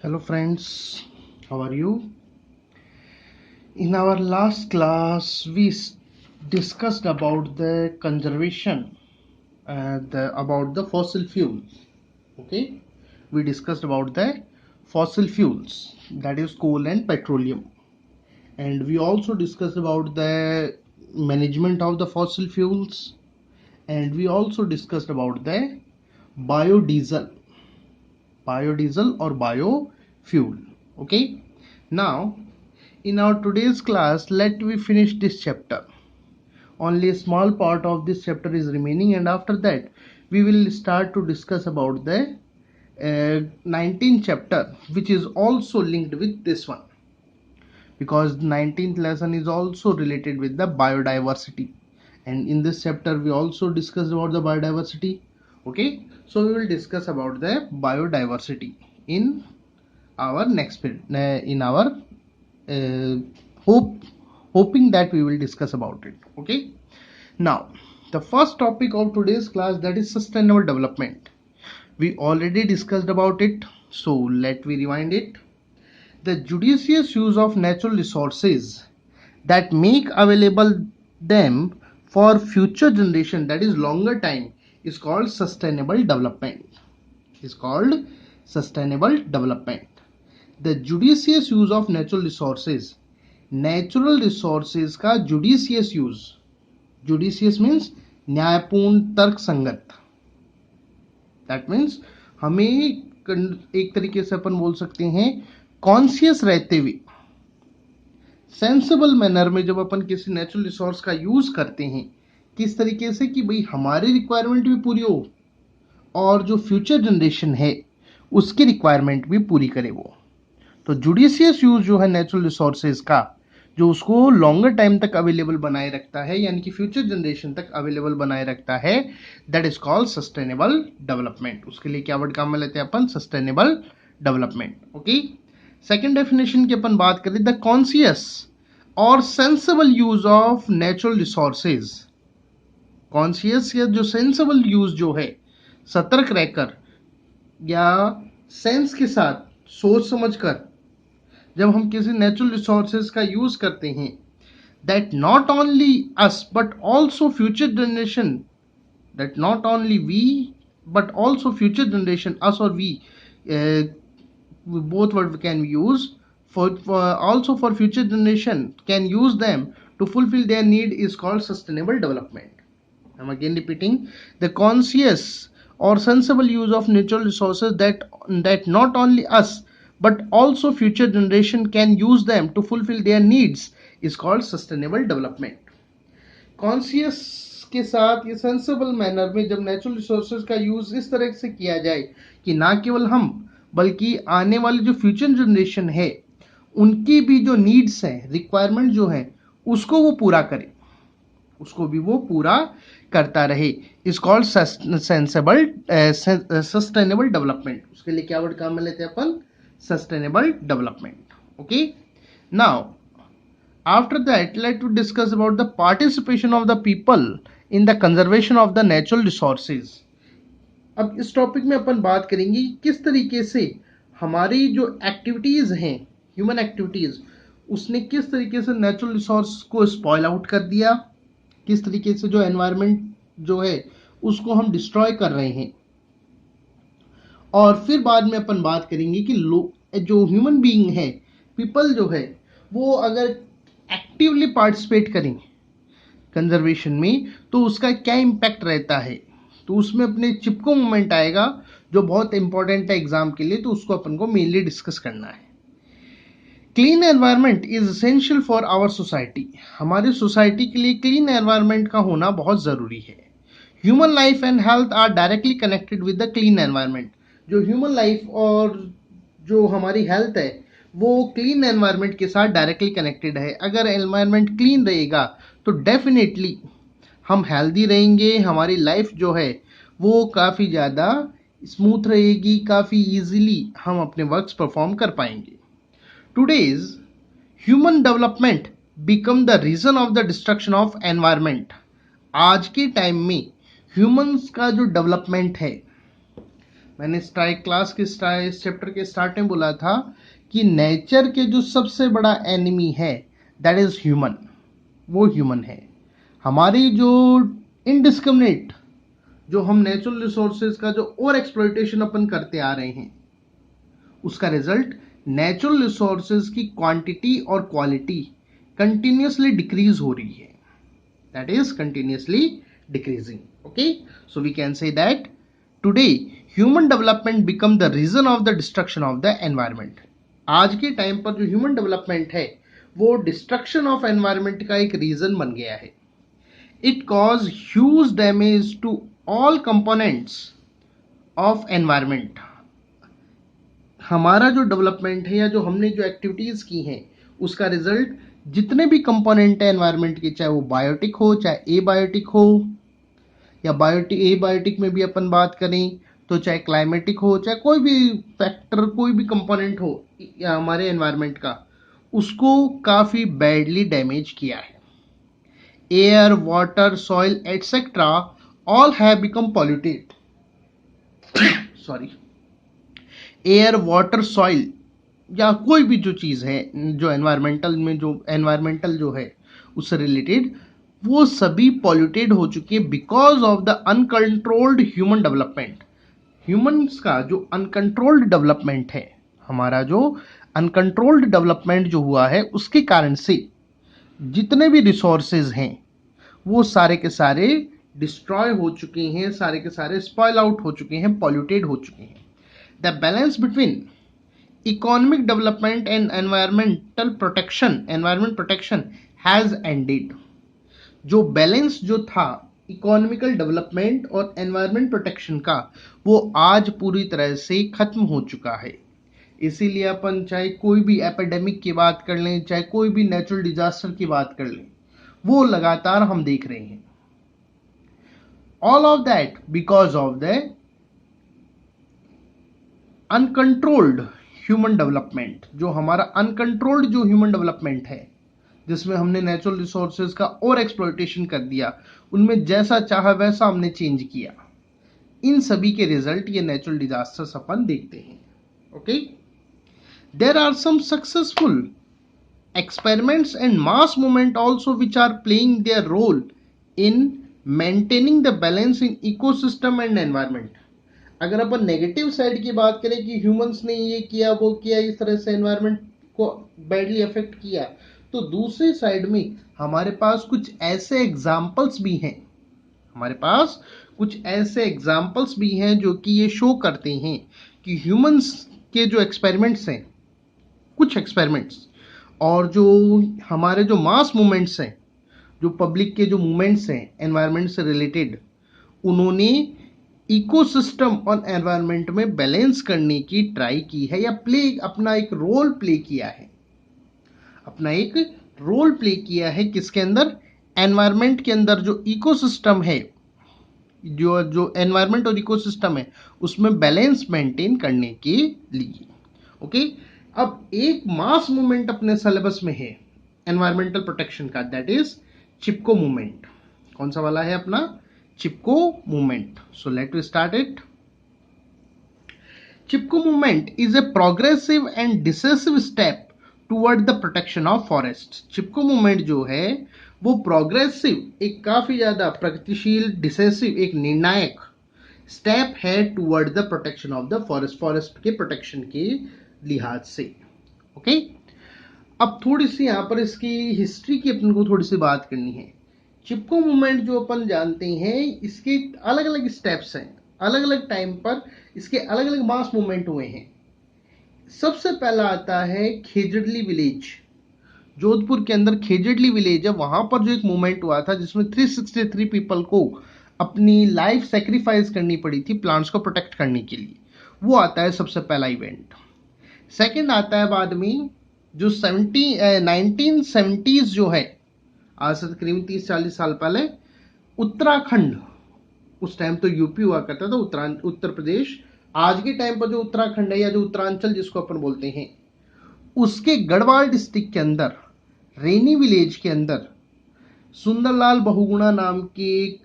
Hello friends, how are you? In our last class, we discussed about the conservation and about the fossil fuels. Okay, we discussed about the fossil fuels, that is coal and petroleum, and we also discussed about the management of the fossil fuels, and we also discussed about the biodiesel, biodiesel or biofuel. Okay, now in our today's class, let me finish this chapter. Only a small part of this chapter is remaining, and after that, we will start to discuss about the 19th chapter, which is also linked with this one, because 19th lesson is also related with the biodiversity. And in this chapter, we also discussed about the biodiversity. Okay, so we will discuss about the biodiversity in our next period, in our uh, hope hoping that we will discuss about it. Okay, now the first topic of today's class, that is sustainable development. We already discussed about it, so let me rewind it. The judicious use of natural resources that make available them for future generation, that is longer time, is called sustainable development. Is called sustainable development. The judicious use of natural resources, natural resources का judicious use, judicious means न्यायपूर्ण, तर्क संगत, that means हमें एक तरीके से अपन बोल सकते हैं कॉन्शियस रहते हुए, सेंसिबल मैनर में जब अपन किसी नेचुरल रिसोर्स का यूज करते हैं, किस तरीके से कि भाई हमारी रिक्वायरमेंट भी पूरी हो और जो फ्यूचर जनरेशन है उसकी रिक्वायरमेंट भी पूरी करे वो। तो जुडिशियस यूज जो है नेचुरल रिसोर्सेज का, जो उसको लॉन्गर टाइम तक अवेलेबल बनाए रखता है, यानी कि फ्यूचर जनरेशन तक अवेलेबल बनाए रखता है, that is called sustainable development. उसके लिए क्या वर्ड काम में लेते हैं अपन? Sustainable development. Okay, second definition की अपन बात करें, द कॉन्शियस और sensible use of natural resources. Conscious या जो सेंसिबल यूज जो है, सतर्क रहकर या सेंस के साथ, सोच समझकर जब हम किसी नेचुरल रिसोर्सेज का यूज करते हैं, that not only us but also future generation, that not only we but also future generation, us और we, both what we can use for also for future generation can use them to fulfill their need, is called sustainable development. I'm again repeating, the conscious or sensible use of natural resources that not only us but also future generation can use them to fulfill their needs, is called sustainable development. Conscious के साथ, ये sensible manner में जब natural resources का use इस तरह से किया जाए कि ना केवल हम बल्कि आने वाली जो फ्यूचर जनरेशन है उनकी भी जो नीड्स हैं, रिक्वायरमेंट जो है, उसको वो पूरा करे, उसको भी वो पूरा करता रहे, is called sensible sustainable development. उसके लिए क्या वर्ड काम में लेते हैं अपन? Sustainable development. Okay, now after that, let us discuss about the participation of the people in the conservation of the natural resources. अब इस टॉपिक में अपन बात करेंगे किस तरीके से हमारी जो एक्टिविटीज हैं, ह्यूमन एक्टिविटीज, उसने किस तरीके से नेचुरल रिसोर्स को स्पॉइल आउट कर दिया, किस तरीके से जो एनवायरनमेंट जो है उसको हम डिस्ट्रॉय कर रहे हैं। और फिर बाद में अपन बात करेंगे कि जो ह्यूमन बीइंग है, पीपल जो है, वो अगर एक्टिवली पार्टिसिपेट करें कंजर्वेशन में तो उसका क्या इम्पैक्ट रहता है। तो उसमें अपने चिपको मोमेंट आएगा जो बहुत इंपॉर्टेंट है एग्जाम के लिए, तो उसको अपन को मेनली डिस्कस करना है। Clean environment is essential for our society. हमारी सोसाइटी के लिए क्लीन एनवायरनमेंट का होना बहुत ज़रूरी है। Human life and health are directly connected with the clean environment. जो ह्यूमन लाइफ और जो हमारी हेल्थ है वो क्लीन एनवायरनमेंट के साथ डायरेक्टली कनेक्टेड है। अगर एनवायरनमेंट क्लीन रहेगा तो डेफिनेटली हम हेल्दी रहेंगे, हमारी लाइफ जो है वो काफ़ी ज़्यादा स्मूथ रहेगी, काफ़ी इजीली हम अपने वर्क्स परफॉर्म कर पाएंगे। Today's human development become the reason of the destruction of environment. आज के टाइम में ह्यूमंस का जो डेवलपमेंट है मैंने क्लास के इस चैप्टर के स्टार्ट में बोला था कि नेचर के जो सबसे बड़ा एनिमी है दैट इज ह्यूमन, वो ह्यूमन है। हमारी जो इनडिस्क्रिमिनेट जो हम नेचुरल रिसोर्सेज का जो ओवर एक्सप्लॉइटेशन अपन करते आ रहे हैं, उसका रिजल्ट नेचुरल रिसोर्सेज की क्वांटिटी और क्वालिटी कंटिन्यूसली डिक्रीज हो रही है, that is continuously decreasing. Okay, so we can say that today human development become the reason of the destruction of the environment. आज के टाइम पर जो ह्यूमन डेवलपमेंट है वो डिस्ट्रक्शन ऑफ एनवायरमेंट का एक रीजन बन गया है। It cause huge damage to all components of environment. हमारा जो डेवलपमेंट है या जो हमने जो एक्टिविटीज की हैं उसका रिजल्ट जितने भी कंपोनेंट है एनवायरमेंट के, चाहे वो बायोटिक हो चाहे एबायोटिक हो, या एबायोटिक में भी अपन बात करें तो चाहे क्लाइमेटिक हो, चाहे कोई भी फैक्टर कोई भी कंपोनेंट हो या हमारे एनवायरमेंट का, उसको काफी बैडली डैमेज किया है। Air, water, soil etcetera all have become polluted. Sorry, air, water, soil या कोई भी जो चीज़ है जो एनवायरमेंटल जो है उससे रिलेटेड, वो सभी पॉल्यूटेड हो चुकी है because of the uncontrolled human development. Humans का जो अनकंट्रोल्ड डेवलपमेंट है, हमारा जो अनकंट्रोल्ड डेवलपमेंट जो हुआ है उसके कारण से जितने भी रिसोर्सेज हैं वो सारे के सारे डिस्ट्रॉय हो चुके हैं, सारे के सारे स्पॉइल आउट हो चुके हैं, पॉल्यूटेड हो चुके हैं। The balance between economic development and environment protection has ended. जो बैलेंस जो था इकोनॉमिकल डेवलपमेंट और एनवायरमेंट प्रोटेक्शन का, वो आज पूरी तरह से खत्म हो चुका है। इसीलिए अपन चाहे कोई भी एपिडेमिक की बात कर लें, चाहे कोई भी नेचुरल डिजास्टर की बात कर लें, वो लगातार हम देख रहे हैं। All of that because of the uncontrolled human development. जो हमारा अनकंट्रोल्ड जो ह्यूमन डेवलपमेंट है, जिसमें हमने नेचुरल रिसोर्सेज का और एक्सप्लॉइटेशन कर दिया, उनमें जैसा चाहा वैसा हमने चेंज किया, इन सभी के रिजल्ट ये नेचुरल डिजास्टर्स अपन देखते हैं। Okay, there are some successful experiments and mass movement also which are playing their role in maintaining the balance in ecosystem and environment। अगर अपन नेगेटिव साइड की बात करें कि ह्यूमंस ने ये किया वो किया, इस तरह से एनवायरनमेंट को बैडली अफेक्ट किया, तो दूसरी साइड में हमारे पास कुछ ऐसे एग्जाम्पल्स भी हैं जो कि ये शो करते हैं कि ह्यूमंस के जो एक्सपेरिमेंट्स हैं, कुछ एक्सपेरिमेंट्स और जो हमारे जो मास मूवमेंट्स हैं, जो पब्लिक के जो मूवमेंट्स हैं एनवायरनमेंट से रिलेटेड, उन्होंने इकोसिस्टम और एनवायरनमेंट में बैलेंस करने की ट्राई की है या अपना एक रोल प्ले किया है। किसके अंदर? एनवायरनमेंट के अंदर जो इकोसिस्टम है, जो एनवायरनमेंट और इकोसिस्टम है, उसमें बैलेंस मेंटेन करने के लिए। ओके, अब एक मास मूवमेंट अपने सिलेबस में है एनवायरमेंटल प्रोटेक्शन का, दैट इज चिपको मूवमेंट। कौन सा वाला है अपना? Chipko movement. So let we start it. Chipko movement is a progressive and decisive step toward the protection of forest. Chipko movement जो है वो प्रोग्रेसिव, एक काफी ज्यादा प्रगतिशील, डिसिसिव, एक निर्णायक स्टेप है toward the protection of the forest के प्रोटेक्शन के लिहाज से। ओके, अब थोड़ी सी यहाँ पर इसकी हिस्ट्री की अपन को थोड़ी सी बात करनी है। चिपको मूवमेंट जो अपन जानते हैं, इसके अलग अलग स्टेप्स हैं, अलग अलग टाइम पर इसके अलग अलग मास मूवमेंट हुए हैं। सबसे पहला आता है खेजड़ली विलेज, जोधपुर के अंदर खेजड़ली विलेज है, वहां पर जो एक मूवमेंट हुआ था जिसमें 363 पीपल को अपनी लाइफ सेक्रीफाइस करनी पड़ी थी प्लांट्स को प्रोटेक्ट करने के लिए, वो आता है सबसे पहला इवेंट। सेकंड आता है बाद में जो 1970s जो है, आज से करीब 30-40 साल पहले, उत्तराखंड, उस टाइम तो यूपी हुआ करता था, उत्तर प्रदेश, आज के टाइम पर जो उत्तराखंड है या जो उत्तरांचल जिसको अपन बोलते हैं, उसके गढ़वाल डिस्ट्रिक्ट के अंदर रेनी विलेज के अंदर सुंदरलाल बहुगुणा नाम के एक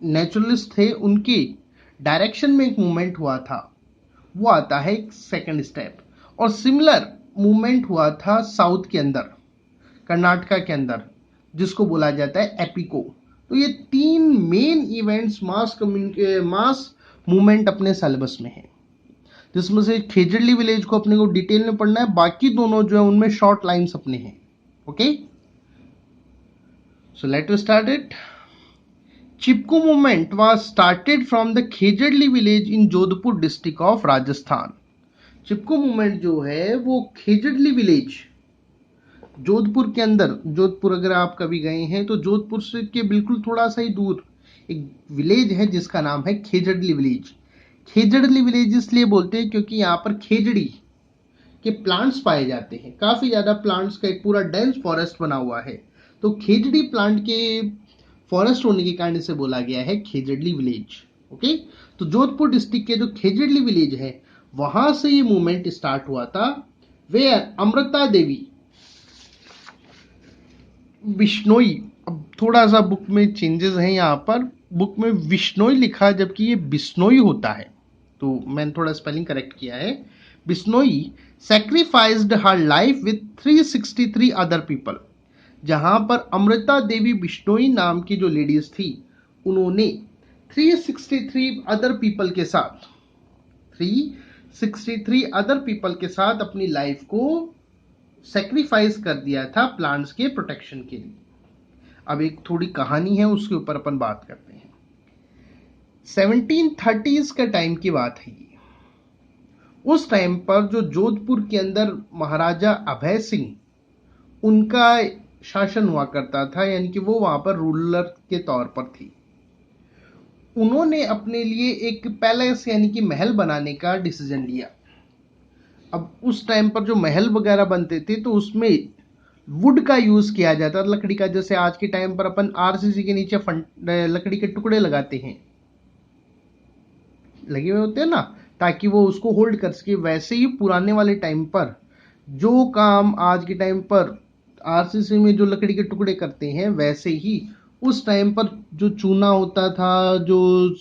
नेचुरलिस्ट थे, उनकी डायरेक्शन में एक मूवमेंट हुआ था, वो आता है एक सेकंड स्टेप। और सिमिलर मूवमेंट हुआ था साउथ के अंदर, कर्नाटका के अंदर, जिसको बोला जाता है एपिको। तो ये 3 मेन इवेंट्स मास मूवमेंट अपने सिलेबस में है, जिसमें से खेजड़ली विलेज को अपने को डिटेल में पढ़ना है, बाकी दोनों जो है उनमें शॉर्ट लाइंस अपने हैं। Okay, so let us start it. Chipko movement was started from the Khejarli village in Jodhpur district of Rajasthan. Chipko movement जो है वो खेजड़ली विलेज, जोधपुर के अंदर, जोधपुर अगर आप कभी गए हैं तो जोधपुर से के बिल्कुल थोड़ा सा ही दूर एक विलेज है जिसका नाम है खेजड़ली विलेज। खेजड़ली विलेज इसलिए बोलते हैं क्योंकि यहाँ पर खेजड़ी के प्लांट्स पाए जाते हैं, काफी ज्यादा प्लांट्स का एक पूरा डेंस फॉरेस्ट बना हुआ है। तो खेजड़ी प्लांट के फॉरेस्ट होने के कारण इसे बोला गया है खेजड़ली विलेज। ओके, तो जोधपुर डिस्ट्रिक्ट के जो खेजड़ली विलेज है वहां से ये मूवमेंट स्टार्ट हुआ था, वेयर अमृता देवी बिश्नोई। अब थोड़ा सा बुक में चेंजेस हैं, यहाँ पर बुक में विश्नोई लिखा है जबकि ये बिश्नोई होता है, तो मैंने थोड़ा स्पेलिंग करेक्ट किया है। Bishnoi sacrificed her life with 363 other people। जहां पर अमृता देवी बिश्नोई नाम की जो लेडीज थी उन्होंने 363 अदर पीपल के साथ 363 अदर पीपल के साथ अपनी लाइफ को सेक्रीफाइस कर दिया था प्लांट्स के प्रोटेक्शन के लिए। अब एक थोड़ी कहानी है, उसके ऊपर अपन बात करते हैं। 1730s का टाइम की बात है ये। उस टाइम पर जो जोधपुर के अंदर महाराजा अभय सिंह, उनका शासन हुआ करता था, यानी कि वो वहां पर रूलर के तौर पर थी। उन्होंने अपने लिए एक पैलेस यानी कि महल बनाने का डिसीजन लिया। अब उस टाइम पर जो महल वगैरह बनते थे तो उसमें वुड का यूज किया जाता था, लकड़ी का। जैसे आज के टाइम पर अपन आरसीसी के नीचे लकड़ी के टुकड़े लगाते हैं, लगे हुए होते हैं ना, ताकि वो उसको होल्ड कर सके। वैसे ही पुराने वाले टाइम पर जो काम आज के टाइम पर आरसीसी में जो लकड़ी के टुकड़े करते हैं, वैसे ही उस टाइम पर जो चूना होता था, जो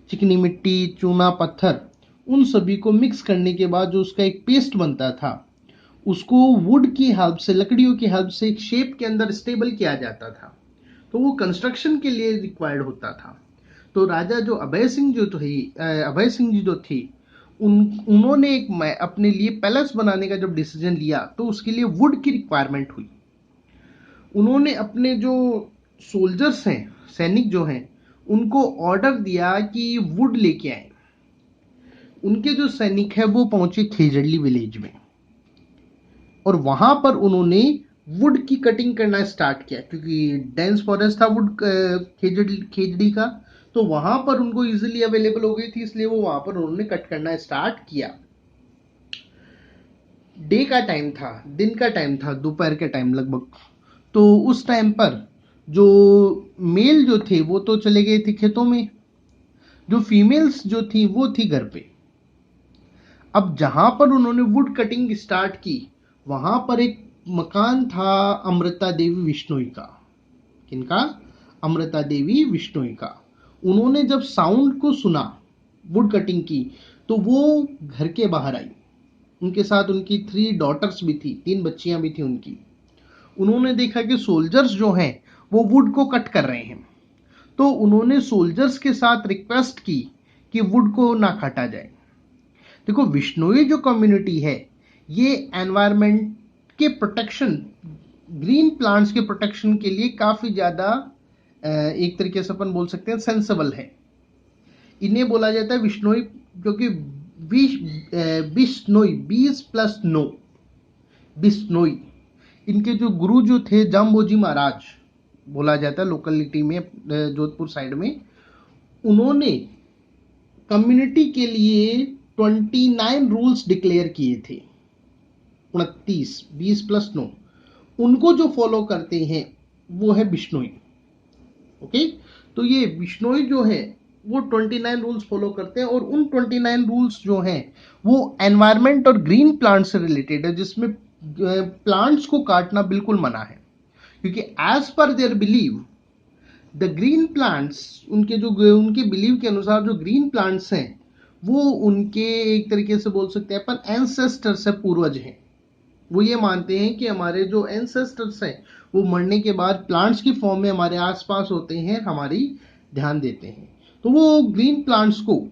चिकनी मिट्टी, चूना, पत्थर, उन सभी को मिक्स करने के बाद जो उसका एक पेस्ट बनता था, उसको वुड की हेल्प से, लकड़ियों की हेल्प से एक शेप के अंदर स्टेबल किया जाता था। तो वो कंस्ट्रक्शन के लिए रिक्वायर्ड होता था। तो राजा जो अभय सिंह जी जो थी, उन्होंने एक अपने लिए पैलेस बनाने का जब डिसीजन लिया तो उसके लिए वुड की रिक्वायरमेंट हुई। उन्होंने अपने जो सोल्जर्स हैं, सैनिक जो हैं, उनको ऑर्डर दिया कि वुड लेके आए। उनके जो सैनिक है वो पहुंचे खेजड़ली विलेज में और वहां पर उन्होंने वुड की कटिंग करना स्टार्ट किया, क्योंकि डेंस फॉरेस्ट था वुड खेजड़ी का, तो वहां पर उनको इजीली अवेलेबल हो गई थी, इसलिए वो वहां पर उन्होंने कट करना स्टार्ट किया। डे का टाइम था, दिन का टाइम था, दोपहर के टाइम लगभग। तो उस टाइम पर जो मेल जो थे वो तो चले गए थे खेतों में, जो फीमेल्स जो थी वो थी घर पे। अब जहां पर उन्होंने वुड कटिंग स्टार्ट की, वहां पर एक मकान था अमृता देवी बिश्नोई का। किनका? अमृता देवी बिश्नोई का। उन्होंने जब साउंड को सुना वुड कटिंग की, तो वो घर के बाहर आई। उनके साथ उनकी 3 डॉटर्स भी थी, 3 बच्चियां भी थी उनकी। उन्होंने देखा कि सोल्जर्स जो हैं वो वुड को कट कर रहे हैं, तो उन्होंने सोल्जर्स के साथ रिक्वेस्ट की कि वुड को ना काटा जाए। देखो, बिश्नोई जो कम्युनिटी है ये एनवायरनमेंट के प्रोटेक्शन, ग्रीन प्लांट्स के प्रोटेक्शन के लिए काफी ज्यादा एक तरीके से अपन बोल सकते हैं सेंसिबल है। इन्हें बोला जाता है बिश्नोई, क्योंकि बिश्नोई 20+9 बिश्नोई, इनके जो गुरु जो थे जाम्बोजी महाराज बोला जाता है लोकलिटी में, जोधपुर साइड में। उन्होंने कम्युनिटी के लिए 29 रूल्स डिक्लेयर किए थे, 29, 20+9। उनको जो फॉलो करते हैं वो है बिश्नोई। ओके, तो ये बिश्नोई जो है वो 29 रूल्स फॉलो करते हैं, और उन 29 रूल्स जो हैं वो एनवायरनमेंट और ग्रीन प्लांट से रिलेटेड है, जिसमें प्लांट्स को काटना बिल्कुल मना है। क्योंकि as per their believe the green plants, उनके बिलीव के अनुसार जो ग्रीन प्लांट्स हैं वो उनके एक तरीके से बोल सकते हैं अपन एंसेस्टर्स है, पूर्वज हैं। वो ये मानते हैं कि हमारे जो एंसेस्टर्स हैं वो मरने के बाद प्लांट्स की फॉर्म में हमारे आसपास होते हैं, हमारी ध्यान देते हैं। तो वो ग्रीन प्लांट्स को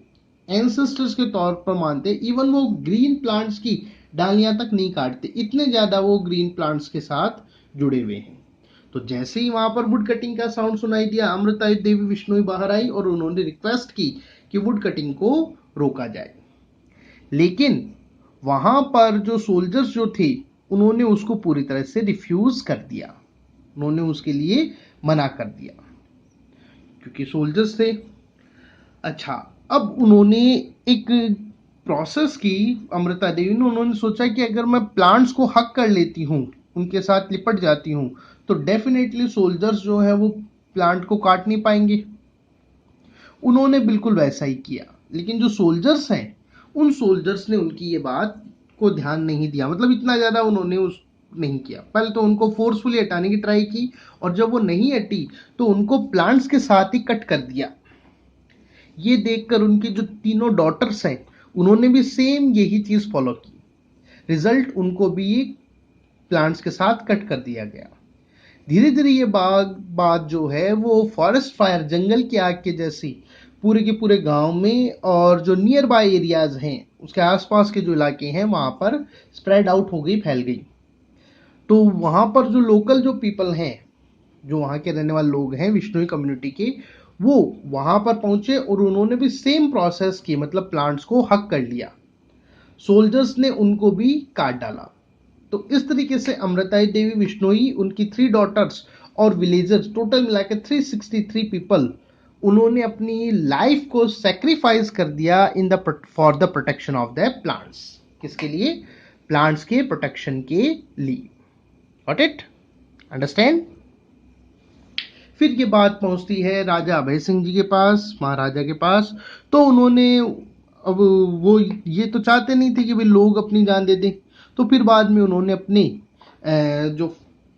एंसेस्टर्स के तौर पर मानते हैं। इवन वो ग्रीन प्लांट्स की डालियां तक नहीं काटते, इतने ज्यादा वो ग्रीन प्लांट्स के साथ जुड़े हुए हैं। तो जैसे ही वहां पर वुड कटिंग का साउंड सुनाई दिया, अमृता देवी विश्नोई बाहर आई और उन्होंने रिक्वेस्ट की कि वुड कटिंग को रोका जाए। लेकिन वहां पर जो सोल्जर्स जो थे उन्होंने उसको पूरी तरह से रिफ्यूज कर दिया, उन्होंने उसके लिए मना कर दिया क्योंकि सोल्जर्स थे। अच्छा, अब उन्होंने एक प्रोसेस की अमृता देवी ने, उन्होंने सोचा कि अगर मैं प्लांट्स को हक कर लेती हूँ, उनके साथ लिपट जाती हूँ, तो डेफिनेटली सोल्जर्स जो है वो प्लांट को काट नहीं पाएंगे। उन्होंने बिल्कुल वैसा ही किया, लेकिन जो सोल्जर्स हैं उन सोल्जर्स ने उनकी ये बात को ध्यान नहीं दिया, मतलब इतना ज्यादा उन्होंने उस नहीं किया। पहले तो उनको फोर्सफुली हटाने की ट्राई की और जब वो नहीं हटी तो उनको प्लांट्स के साथ ही कट कर दिया। ये देखकर उनकी जो तीनों डॉटर्स हैं उन्होंने भी सेम यही चीज फॉलो की। रिजल्ट, उनको भी प्लांट्स के साथ कट कर दिया गया। धीरे धीरे ये बात जो है वो फॉरेस्ट फायर, जंगल की आग के जैसी पूरे के पूरे गांव में और जो नियर बाय एरियाज हैं उसके आसपास के जो इलाके हैं वहां पर स्प्रेड आउट हो गई, फैल गई। तो वहां पर जो लोकल जो पीपल हैं, जो वहां के रहने वाले लोग हैं विश्नोई कम्युनिटी के, वो वहां पर पहुंचे और उन्होंने भी सेम प्रोसेस की, मतलब प्लांट्स को हक कर लिया। सोल्जर्स ने उनको भी काट डाला। तो इस तरीके से अमृता देवी विश्नोई, उनकी 3 डॉटर्स और विलेजर्स, टोटल मिलाकर 363 पीपल, उन्होंने अपनी लाइफ को सेक्रीफाइस कर दिया for the protection of the plants. किसके लिए? प्लांट्स के प्रोटेक्शन के लिए। Got it? अंडरस्टैंड? फिर ये बात पहुंचती है राजा अभय सिंह जी के पास, महाराजा के पास। तो उन्होंने, अब वो ये तो चाहते नहीं थे कि भाई लोग अपनी जान दे दें, तो फिर बाद में उन्होंने अपने जो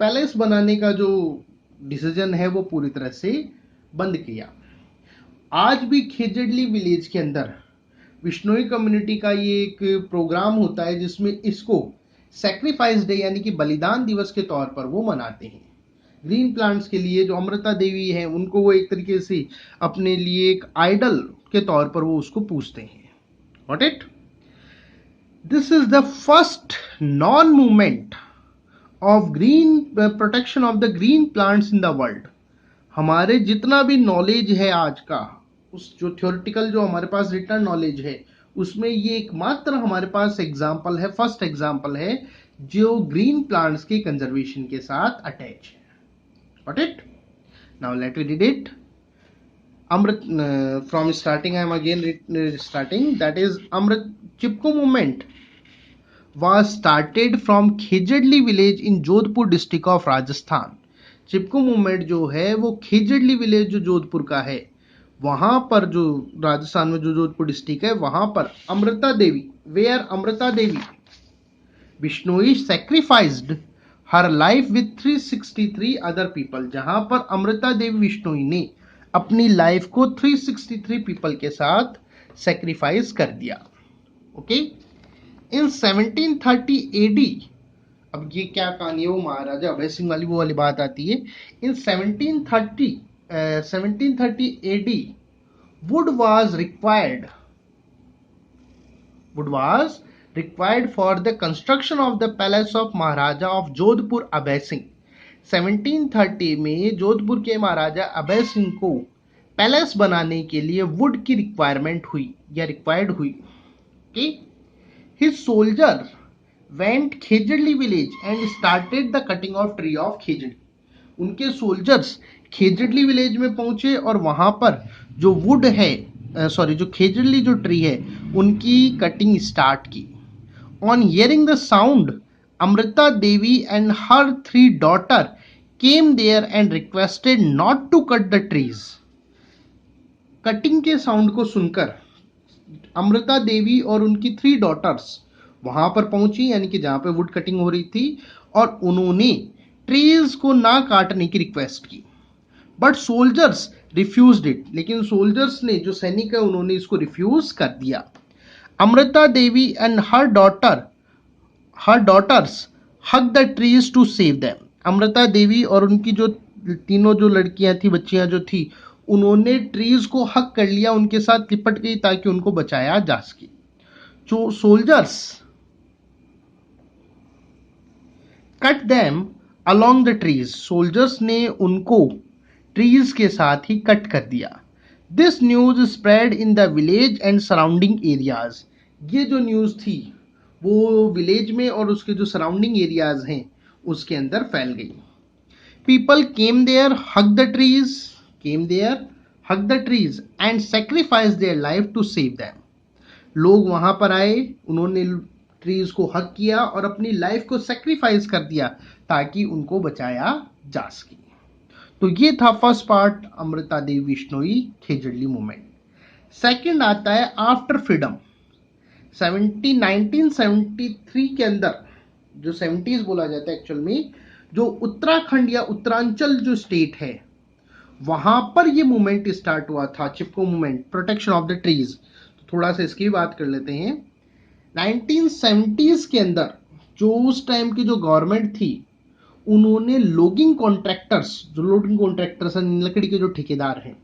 पैलेस बनाने का जो डिसीजन है वो पूरी तरह से बंद किया। आज भी खेजड़ली विलेज के अंदर विश्नोई कम्युनिटी का ये एक प्रोग्राम होता है जिसमें इसको सैक्रिफाइस डे यानी कि बलिदान दिवस के तौर पर वो मनाते हैं। ग्रीन प्लांट्स के लिए जो अमृता देवी है उनको वो एक तरीके से अपने लिए एक आइडल के तौर पर वो उसको पूजते हैं। Got it? This is the first non-movement of green protection of the green plants in the world. हमारे जितना भी नॉलेज है आज का, उस जो थ्योरेटिकल जो हमारे पास रिटर्न नॉलेज है उसमें ये एकमात्र हमारे पास एग्जाम्पल है, फर्स्ट एग्जाम्पल है जो ग्रीन प्लांट्स के कंजर्वेशन के साथ अटैच है। Got it? Now let me read it. Amrit, from starting I am again starting. That is, Amrit Chipko movement was started from Khejarli village in Jodhpur district of Rajasthan. Chipko movement जो है वो Khejarli village जो जोधपुर का है, वहां पर जो राजस्थान में जो जोधपुर डिस्ट्रिक्ट है वहां पर Amrita Devi, where Amrita Devi Bishnoi sacrificed her life with 363 other people, जहां पर अमृता देवी विश्नोई ने अपनी लाइफ को 363 पीपल के साथ सेक्रीफाइस कर दिया। ओके, इन 1730 एडी, अब ये क्या कहानी है, वो महाराजा अभय सिंह वाली वो वाली बात आती है। इन 1730 AD wood was required for the construction of the palace of Maharaja of Jodhpur Abhay Singh. 1730 में जोधपुर के महाराजा अभय सिंह को पैलेस बनाने के लिए वुड की रिक्वायरमेंट हुई या रिक्वायर्ड हुई। Okay, his soldier went Khejarli village and started the cutting of tree of khejri. उनके सोल्जर्स खेजड़ली विलेज में पहुंचे और वहां पर जो वुड है, जो खेजड़ली जो ट्री है उनकी कटिंग स्टार्ट की। On hearing the sound, Amrita Devi and her 3 daughter came there and requested not to cut the trees. Cutting के साउंड को सुनकर अमृता देवी और उनकी 3 डॉटर्स वहां पर पहुंची, यानी कि जहां पे वुड कटिंग हो रही थी, और उन्होंने ट्रीज को ना काटने की रिक्वेस्ट की। बट सोल्जर्स रिफ्यूज्ड इट, लेकिन सोल्जर्स ने, जो सैनिक है, उन्होंने इसको रिफ्यूज कर दिया. Amrita Devi and her daughters hug the trees to save them. Amrita Devi और उनकी जो तीनों जो लड़कियां थी, बच्चियां जो थी, उन्होंने ट्रीज को हक कर लिया, उनके साथ लिपट गई ताकि उनको बचाया जा सके. जो soldiers cut them along the trees, soldiers ने उनको ट्रीज के साथ ही कट कर दिया. This news spread in the village and surrounding areas. ये जो न्यूज थी वो विलेज में और उसके जो सराउंडिंग एरियाज हैं उसके अंदर फैल गई. People came there, hug the trees, hug the trees and sacrifice their life to save them. लोग वहां पर आए, उन्होंने ट्रीज को हक किया और अपनी लाइफ को सेक्रीफाइस कर दिया ताकि उनको बचाया जा सके. तो ये था first part, Amrita Devi Bishnoi Khejarli movement. Second आता है आफ्टर फ्रीडम. 1973 के अंदर, जो 70s बोला जाता है एक्चुअल में, जो उत्तराखंड या उत्तरांचल जो स्टेट है, वहां पर ये मूवमेंट स्टार्ट हुआ था, Chipko movement, protection of the trees. तो थोड़ा सा इसकी बात कर लेते हैं. 1970s के अंदर जो उस टाइम की जो गवर्नमेंट थी, उन्होंने लॉगिंग कॉन्ट्रैक्टर्स, जो लॉगिंग कॉन्ट्रैक्टर्स हैं, लकड़ी के जो ठेकेदार हैं,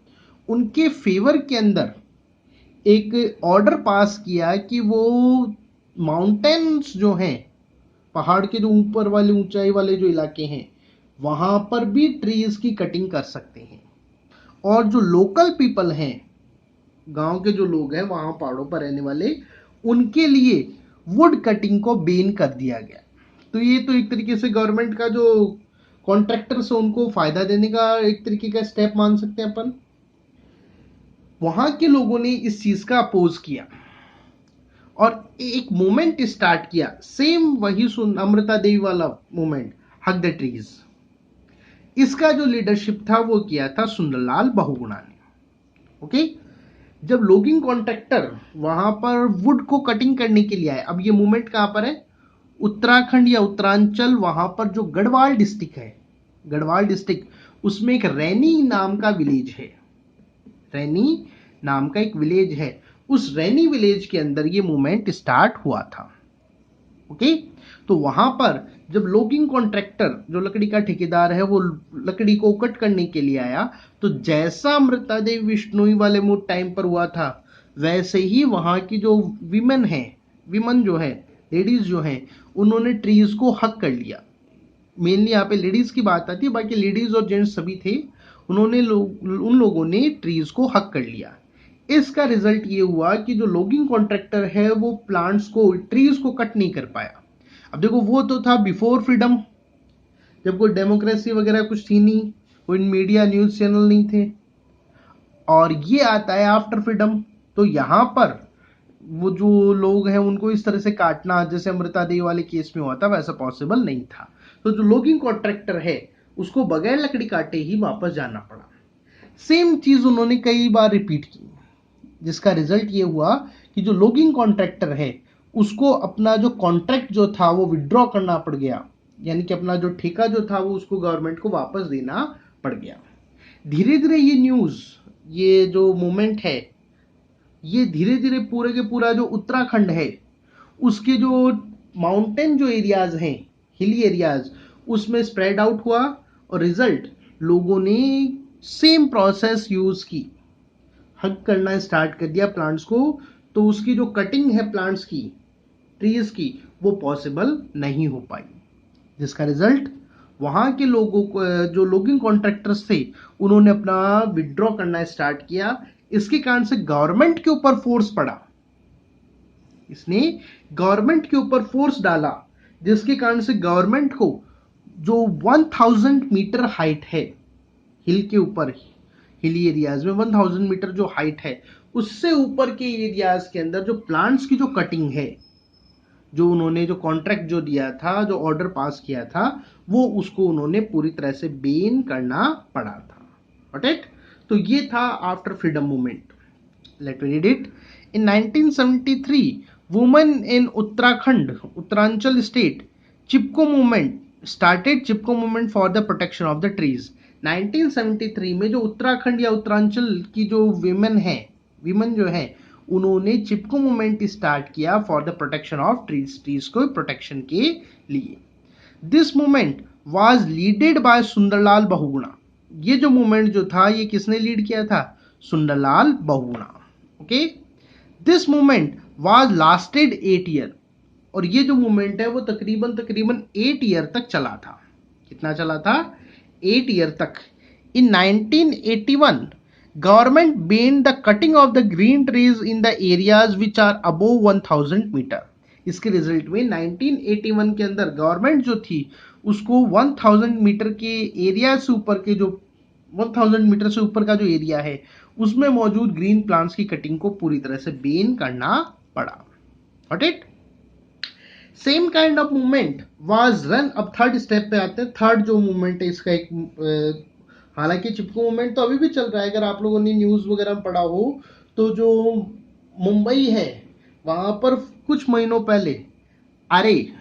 उनके फेवर के अंदर एक ऑर्डर पास किया कि वो माउंटेन्स जो हैं, पहाड़ के जो ऊपर वाले ऊंचाई वाले जो इलाके हैं, वहां पर भी ट्रीज की कटिंग कर सकते हैं. और जो लोकल पीपल हैं, गांव के जो लोग हैं वहां पहाड़ों पर रहने वाले, उनके लिए वुड कटिंग को बैन कर दिया गया. तो ये तो एक तरीके से गवर्नमेंट का जो कॉन्ट्रैक्टर्स है उनको फायदा देने का एक तरीके का स्टेप मान सकते हैं अपन. वहां के लोगों ने इस चीज का अपोज किया और एक मूवमेंट स्टार्ट किया, सेम वही अमृता देवी वाला मूवमेंट, हग द ट्रीज. इसका जो लीडरशिप था वो किया था सुंदरलाल बहुगुणा ने. ओके. जब लॉगिंग कॉन्ट्रैक्टर वहां पर वुड को कटिंग करने के लिए आए, अब ये मूवमेंट कहां पर है, उत्तराखंड या उत्तरांचल, वहां पर जो गढ़वाल डिस्ट्रिक्ट है, गढ़वाल डिस्ट्रिक्ट, उसमें एक रैनी नाम का विलेज है, रैनी नाम का एक विलेज है. उस रैनी विलेज के अंदर ये मूवमेंट स्टार्ट हुआ था. ओके. तो वहां पर जब लॉगिंग कॉन्ट्रैक्टर, जो लकड़ी का ठेकेदार है, वो लकड़ी को कट करने के लिए आया, तो जैसा अमृता देवी बिश्नोई वाले मूव टाइम पर हुआ था, वैसे ही वहां की जो विमन जो है, लेडीज जो हैं, उन्होंने ट्रीज को हक कर लिया. मेनली यहाँ पे लेडीज की बात आती है, बाकी लेडीज और जेंट्स सभी थे. उन लोगों ने ट्रीज को हक कर लिया. इसका रिजल्ट ये हुआ कि जो लॉगिंग कॉन्ट्रैक्टर है वो प्लांट्स को, ट्रीज को कट नहीं कर पाया. अब देखो, वो तो था बिफोर फ्रीडम, जब कोई डेमोक्रेसी वगैरह कुछ थी नहीं, कोई मीडिया न्यूज चैनल नहीं थे. और ये आता है आफ्टर फ्रीडम. तो यहां पर वो जो लोग हैं उनको इस तरह से काटना, जैसे अमृता देवी वाले केस में हुआ था, वैसा पॉसिबल नहीं था. तो जो लॉगिंग कॉन्ट्रैक्टर है उसको बगैर लकड़ी काटे ही वापस जाना पड़ा. सेम चीज उन्होंने कई बार रिपीट की, जिसका रिजल्ट ये हुआ कि जो लॉगिंग कॉन्ट्रैक्टर है उसको अपना जो कॉन्ट्रैक्ट जो था वो विड्रॉ करना पड़ गया, यानी कि अपना जो ठेका जो था वो उसको गवर्नमेंट को वापस देना पड़ गया. धीरे धीरे ये न्यूज, ये जो मूवमेंट है, ये धीरे धीरे पूरे के पूरा जो उत्तराखंड है उसके जो माउंटेन जो एरियाज हैं, हिली एरियाज, उसमें स्प्रेड आउट हुआ. और रिजल्ट, लोगों ने सेम प्रोसेस यूज की, हग करना स्टार्ट कर दिया प्लांट्स को. तो उसकी जो कटिंग है प्लांट्स की, ट्रीज की, वो पॉसिबल नहीं हो पाई. जिसका रिजल्ट, वहां के लोगों को, जो लॉगिंग कॉन्ट्रैक्टर्स थे, उन्होंने अपना विड्रॉ करना स्टार्ट किया. इसके कारण से गवर्नमेंट के ऊपर फोर्स पड़ा, इसने गवर्नमेंट के ऊपर फोर्स डाला, जिसके कारण से गवर्नमेंट को जो 1000 मीटर हाइट है हिल के ऊपर, हिली एरियाज में 1000 मीटर जो हाइट है, उससे ऊपर के एरियाज के अंदर जो प्लांट्स की जो कटिंग है, जो उन्होंने जो कॉन्ट्रैक्ट जो दिया था, जो ऑर्डर पास किया था, वो उसको उन्होंने पूरी तरह से बैन करना पड़ा था. Got it. तो ये था after freedom movement. Let me read it. In 1973 women in Uttarakhand, Uttaranchal state, Chipko movement started. Chipko movement for the protection of the trees. 1973 में जो उत्तराखंड या उत्तरांचल की जो विमेन जो है, उन्होंने चिपको मूवमेंट स्टार्ट किया for the protection of trees को प्रोटेक्शन के लिए। This movement was leaded by Sundarlal Bahuguna. ये जो मूवमेंट जो था ये किसने लीड किया था? Sundarlal Bahuguna. Okay, this movement was lasted 8 year. और ये जो मूवमेंट है वो तकरीबन 8 ईयर तक चला था। कितना चला था? 8 ईयर तक। In 1981 government ban the cutting of the green trees in the areas which are above 1000 metre. इसके रिजल्ट में 1981 के अंदर गवर्नमेंट जो थी उसको 1000 मीटर के एरिया से ऊपर के जो 1000 मीटर से ऊपर का जो एरिया है उसमें मौजूद ग्रीन प्लांट्स की कटिंग को पूरी तरह से बैन करना पड़ा। Got it? Same kind of movement was run. अब थर्ड स्टेप पे आते हैं। थर्ड जो मूवमेंट है इसका एक, हालांकि चिपको मूवमेंट तो अभी भी चल रहा है। अगर आप लोगों ने न्यूज वगैरह में पढ़ा हो तो जो मुंबई है वहां पर कुछ महीनों पहले अरे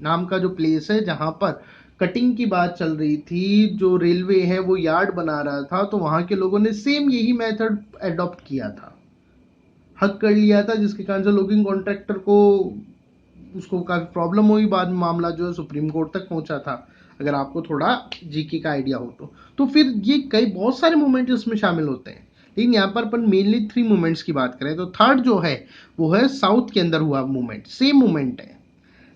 नाम का जो प्लेस है जहां पर कटिंग की बात चल रही थी, जो रेलवे है वो यार्ड बना रहा था, तो वहां के लोगों ने सेम यही मेथड एडॉप्ट किया था, हक कर लिया था, जिसके कारण से लोगिंग कॉन्ट्रैक्टर को उसको काफी प्रॉब्लम हुई। बाद में मामला जो है सुप्रीम कोर्ट तक पहुंचा था, अगर आपको थोड़ा जीके का आइडिया हो तो फिर ये कई बहुत सारे मूवमेंट इसमें शामिल होते हैं, लेकिन यहाँ पर अपन मेनली 3 मूवमेंट्स की बात करें तो थर्ड जो है वो है साउथ के अंदर हुआ मूवमेंट। सेम मूवमेंट है,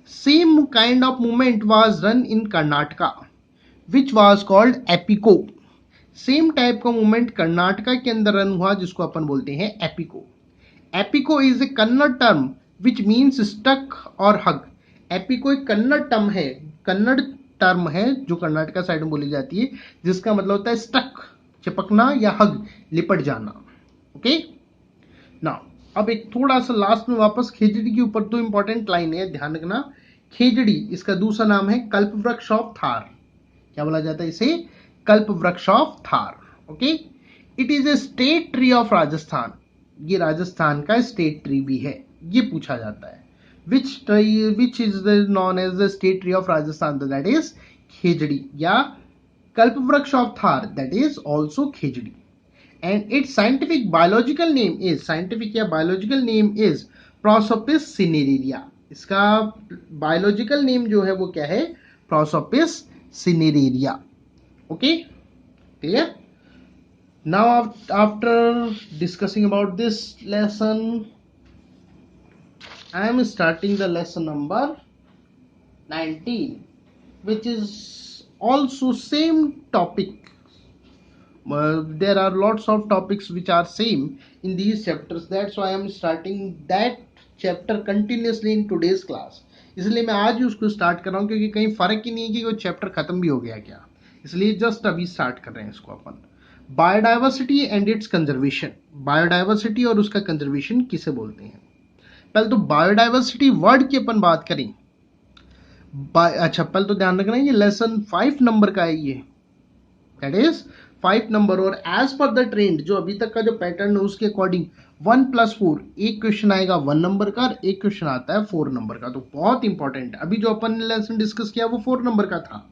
same kind of movement was run in Karnataka which was called Appiko. Same type का मूवमेंट कर्नाटका के अंदर रन हुआ जिसको अपन बोलते हैं Appiko. Appiko is a Kannada term which means stuck और हग। एपिको एक कन्नड़ टर्म है, कन्नड़ टर्म है जो कर्नाटका साइड में बोली जाती है, जिसका मतलब होता है स्टक, चिपकना, या हग, लिपट जाना। ओके नाउ अब एक थोड़ा सा लास्ट में वापस खेजड़ी के ऊपर 2 इंपॉर्टेंट लाइन है, ध्यान रखना। खेजड़ी इसका दूसरा नाम है कल्प वृक्ष ऑफ थार। क्या बोला जाता है इसे? कल्प vriksha of Thar. Okay, it is a state tree of Rajasthan. ये राजस्थान का स्टेट ट्री भी है, ये पूछा जाता है। Which is known as the state tree of Rajasthan, that is khejri, या kalpa vriksha of Thar, that is also khejri. And its scientific biological name is, scientific या biological name is prosopis cineraria. इसका बायोलॉजिकल नेम जो है वो क्या है? प्रोसोपिस सिनेरेरिया। Okay, clear? Now after discussing about this lesson, I am starting the lesson number 19, which is also same topic. There are lots of topics which are same in these chapters, that's why I am starting that chapter continuously in today's class. इसलिए मैं आज ही उसको start कर रहा हूँ, क्योंकि कहीं फर्क ही नहीं है कि वो चैप्टर खत्म भी हो गया क्या, इसलिए जस्ट अभी स्टार्ट कर रहे हैं इसको अपन। Biodiversity and its conservation. Biodiversity और उसका कंजर्वेशन किसे बोलते हैं? पहले तो बायोडाइवर्सिटी वर्ड की अपन बात करें। अच्छा, पहले तो ध्यान रखना ये लेसन 5 नंबर का है, ये दैट इज 5 नंबर। और एज पर द ट्रेंड जो अभी तक का जो पैटर्न है उसके अकॉर्डिंग 1+4 एक क्वेश्चन आएगा 1 नंबर का, एक क्वेश्चन आता है 4 नंबर का, तो बहुत इंपॉर्टेंट है। अभी जो अपन ने लेसन डिस्कस किया वो 4 नंबर का था,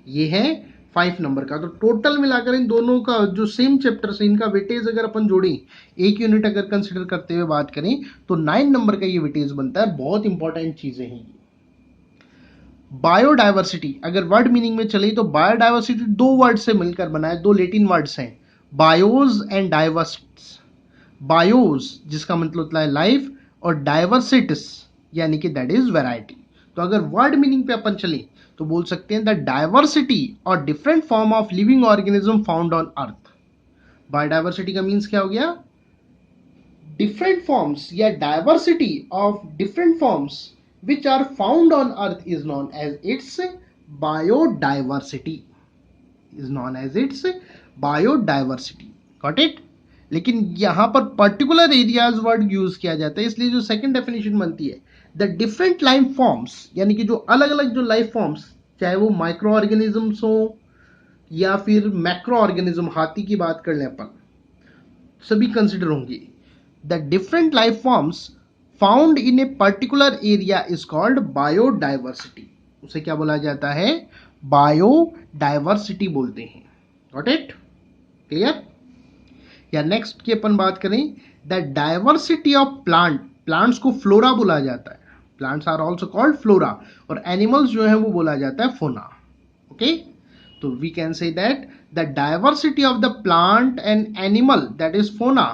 ये है 5 नंबर का। तो टोटल मिलाकर इन दोनों का जो सेम चैप्टर से इनका वेटेज अगर अपन जोड़ें, एक यूनिट अगर कंसिडर करते हुए बात करें तो 9 नंबर का ये वेटेज बनता है। बहुत इंपॉर्टेंट चीजें हैं। बायोडाइवर्सिटी अगर वर्ड मीनिंग में चले तो बायोडाइवर्सिटी 2 वर्ड से मिलकर बना है, 2 लैटिन वर्ड्स हैं, बायोज एंड डाइवर्सिट्स। बायोज जिसका मतलब होता है लाइफ, और डाइवर्सिटिस यानी कि दैट इज वैरायटी। तो अगर वर्ड मीनिंग पे अपन चले तो बोल सकते हैं द डाइवर्सिटी और different form of living organism found on earth. Biodiversity का मीन्स क्या हो गया? डिफरेंट फॉर्म्स या diversity of different forms which are found on earth is known as its biodiversity, is known as its biodiversity. Got it? लेकिन यहां पर particular areas word use किया जाता है, इसलिए जो सेकंड डेफिनेशन बनती है द डिफरेंट लाइफ फॉर्म्स, यानी कि जो अलग अलग जो लाइफ फॉर्म्स, चाहे वो माइक्रो ऑर्गेनिजम्स हो या फिर मैक्रो ऑर्गेनिज्म, हाथी की बात कर लें अपन, सभी कंसिडर होंगे। The different life forms found in a particular area is called biodiversity. उसे क्या बोला जाता है? बायोडाइवर्सिटी बोलते हैं। Got it? क्लियर? या नेक्स्ट की अपन बात करें, द डाइवर्सिटी ऑफ प्लांट्स को फ्लोरा बोला जाता है, plants are also called flora, और एनिमल्स जो है वो बोला जाता है फोना. ओके, तो we can say that the diversity of the plant and animal that is fauna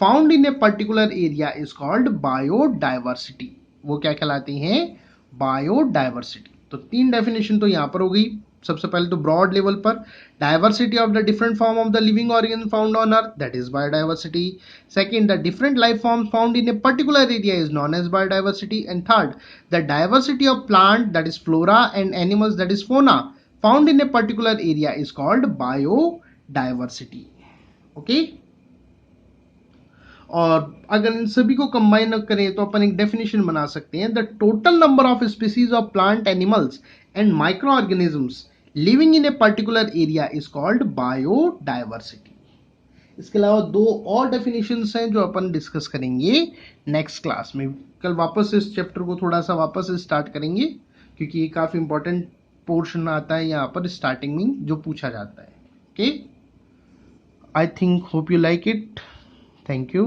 found in a particular area is called biodiversity. वो क्या कहलाती हैं? बायोडाइवर्सिटी. तो 3 डेफिनेशन तो यहां पर हो गई. सबसे पहले तो ब्रॉड लेवल पर, diversity of the different form of the living organ found on earth, that is biodiversity. Second, the different life forms found in a particular area is known as biodiversity. And third, the diversity of plant that is flora and animals that is fauna found in a particular area is called biodiversity. Okay, और अगर इन सभी को combine करें तो अपन एक definition बना सकते हैं, the total number of species of plant, animals and micro organisms living in a particular area is called biodiversity. इसके अलावा 2 और डेफिनेशंस हैं जो अपन डिस्कस करेंगे नेक्स्ट क्लास में. कल वापस इस चैप्टर को थोड़ा सा वापस स्टार्ट करेंगे, क्योंकि ये काफी इंपॉर्टेंट पोर्शन आता है यहाँ पर स्टार्टिंग में जो पूछा जाता है. Okay, I think hope you like it. Thank you.